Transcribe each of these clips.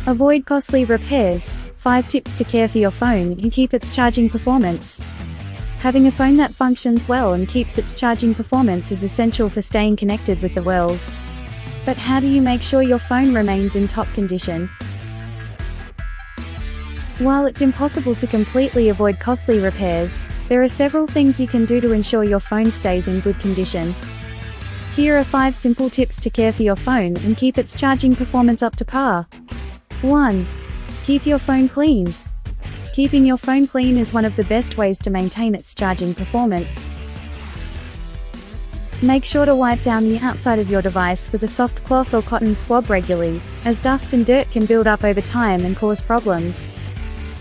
Avoid costly repairs. 5 tips to care for your phone and keep its charging performance. Having a phone that functions well and keeps its charging performance is essential for staying connected with the world. But how do you make sure your phone remains in top condition? While it's impossible to completely avoid costly repairs, there are several things you can do to ensure your phone stays in good condition. Here are 5 simple tips to care for your phone and keep its charging performance up to par. 1. Keep your phone clean. Keeping your phone clean is one of the best ways to maintain its charging performance. Make sure to wipe down the outside of your device with a soft cloth or cotton swab regularly, as dust and dirt can build up over time and cause problems.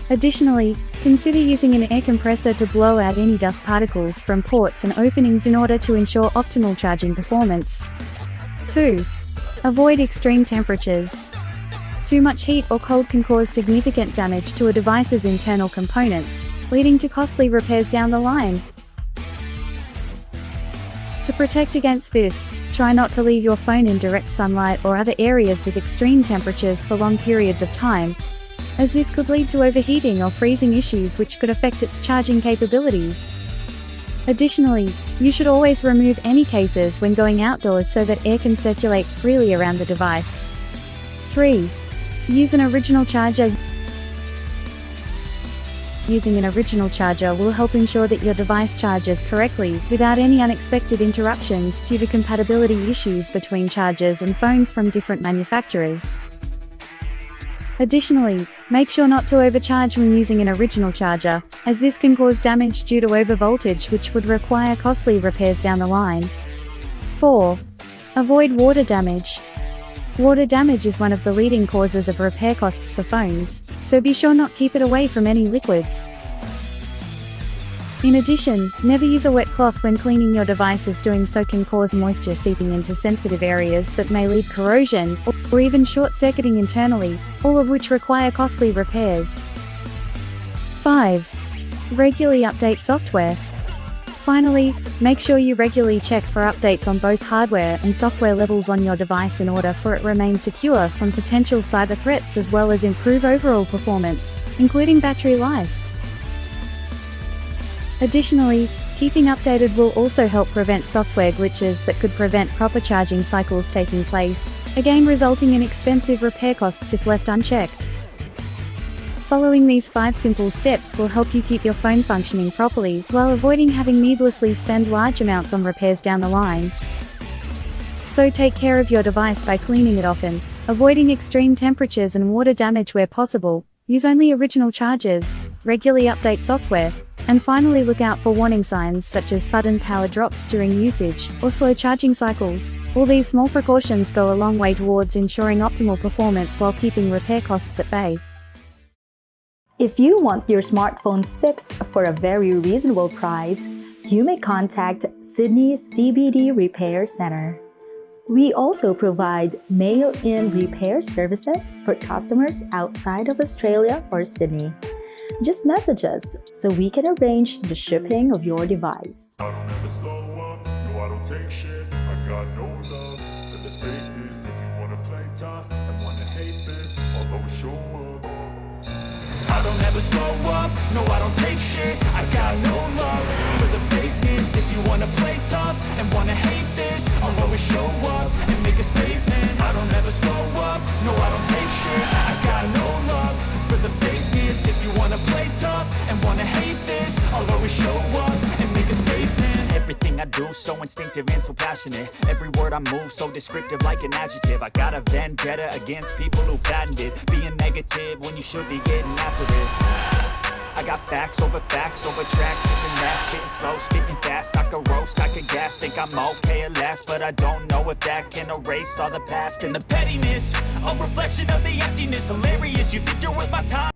Additionally, consider using an air compressor to blow out any dust particles from ports and openings in order to ensure optimal charging performance. 2. Avoid extreme temperatures. Too much heat or cold can cause significant damage to a device's internal components, leading to costly repairs down the line. To protect against this, try not to leave your phone in direct sunlight or other areas with extreme temperatures for long periods of time, as this could lead to overheating or freezing issues which could affect its charging capabilities. Additionally, you should always remove any cases when going outdoors so that air can circulate freely around the device. 3. Use an original charger. Using an original charger will help ensure that your device charges correctly without any unexpected interruptions due to compatibility issues between chargers and phones from different manufacturers. Additionally, make sure not to overcharge when using an original charger, as this can cause damage due to overvoltage which would require costly repairs down the line. 4. Avoid water damage. Water damage is one of the leading causes of repair costs for phones, so be sure not keep it away from any liquids. In addition, never use a wet cloth when cleaning your device, as doing so can cause moisture seeping into sensitive areas that may lead corrosion or even short-circuiting internally, all of which require costly repairs. 5. Regularly update software. Finally, make sure you regularly check for updates on both hardware and software levels on your device in order for it to remain secure from potential cyber threats, as well as improve overall performance, including battery life. Additionally, keeping updated will also help prevent software glitches that could prevent proper charging cycles taking place, again resulting in expensive repair costs if left unchecked. Following these 5 simple steps will help you keep your phone functioning properly while avoiding having needlessly spend large amounts on repairs down the line. So take care of your device by cleaning it often, avoiding extreme temperatures and water damage where possible, use only original chargers, regularly update software, and finally look out for warning signs such as sudden power drops during usage or slow charging cycles. All these small precautions go a long way towards ensuring optimal performance while keeping repair costs at bay. If you want your smartphone fixed for a very reasonable price, you may contact Sydney CBD Repair Center. We also provide mail-in repair services for customers outside of Australia or Sydney. Just message us so we can arrange the shipping of your device. I don't ever slow up, no I don't take shit. I got no love for the fakeness. If you wanna play tough and wanna hate this, I'll always show up. I don't ever slow up, no I don't take shit. I got no love for the fakeness. If you wanna play tough and wanna hate this, I'll always show up and make a statement. I don't ever slow up, no I don't take shit. I got no love for the fakeness. If you wanna play tough and wanna hate this, I'll always show up and make a statement. Everything I do so instinctive and so passionate. Every word I move so descriptive like an adjective. I got a vendetta against people who patented being negative when you should be getting after it. I got facts over tracks, this and that. Spitting slow, spitting fast, I could roast, I could gas. Think I'm okay at last, but I don't know if that can erase all the past. And the pettiness, a reflection of the emptiness. Hilarious, you think you're worth my time.